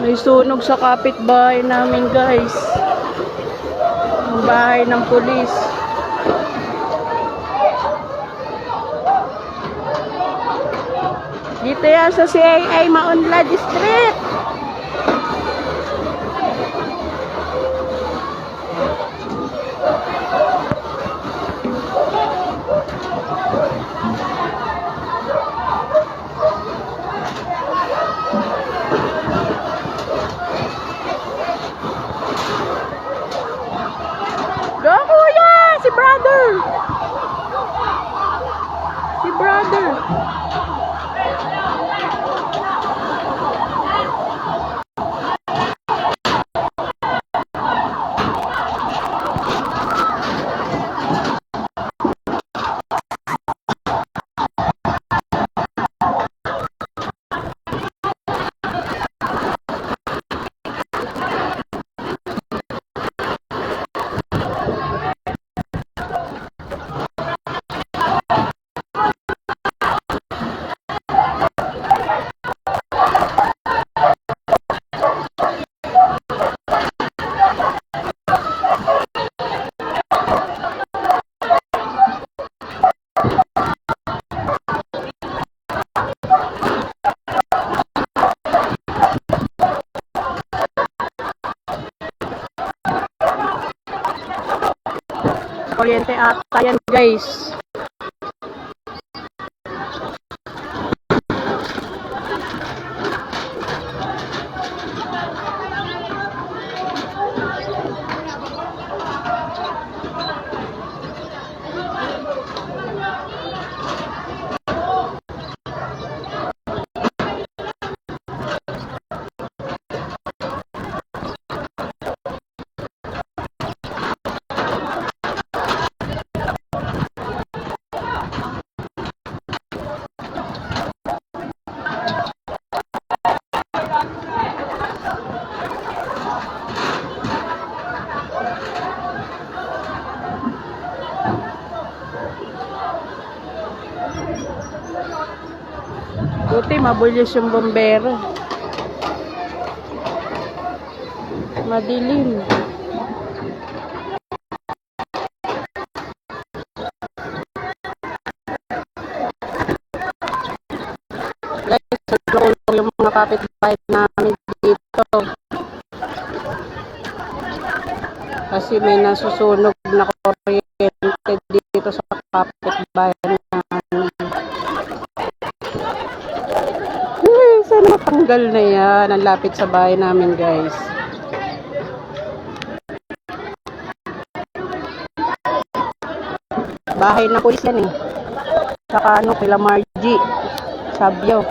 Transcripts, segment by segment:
May sunog sa kapitbahay namin, guys. Ang bahay ng pulis. Dito yan sa CAA Maunlad Street. Go, kuya! Si brother! Si brother! Kuryente ata yan, guys. Buti mabulis yung bombero. Madilim. Guys, tulong yung mga kapitbahay namin dito. Kasi may nasusunog na kuryente dito sa kapitbahay namin. Sana matanggal na yan. Ang lapit sa bahay namin, guys. Bahay na pulis yan eh. Saka ano, kila Margie Sabio.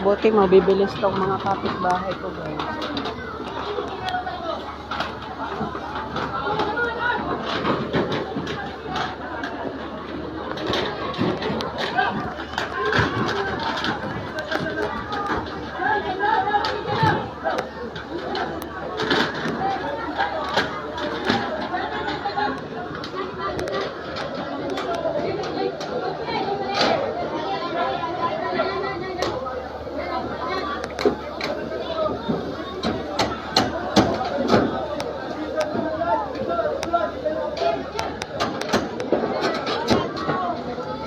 Buti mabibilis tong mga kapitbahay ko, guys.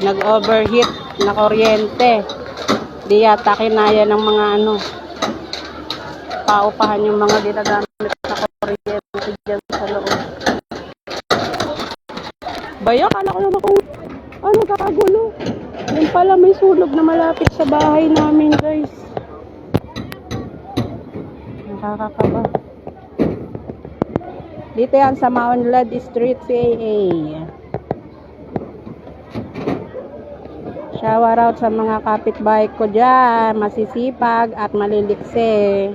Nag-overheat na kuryente. Di yata kinaya ng mga paupahan yung mga ginagamit na kuryente dyan sa loob. Bayo, kala ko naman kung kakagulo. Yung pala may sunog na malapit sa bahay namin, guys. Nakakakaba. Dito yan sa Maunlad Street, CAA. Shower out sa mga kapitbahay ko dyan. Masisipag at maliliksi.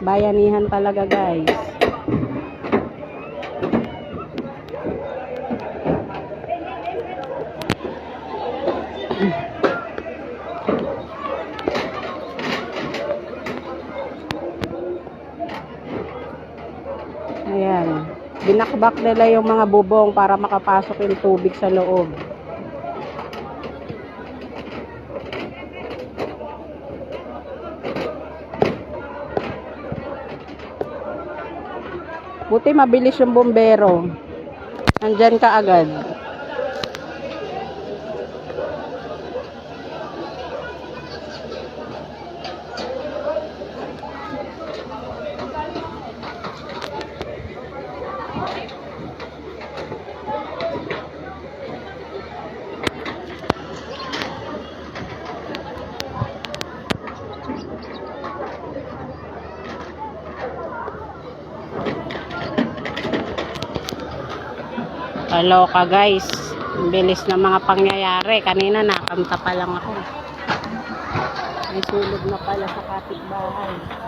Bayanihan talaga, guys. Ayan. Binakbak nila yung mga bubong para makapasok yung tubig sa loob. Buti mabilis yung bombero. Nandyan ka agad. Kaloka, guys. Ang bilis na mga pangyayari. Kanina nakanta pa lang ako. May sulog na pala sa kapitbahay.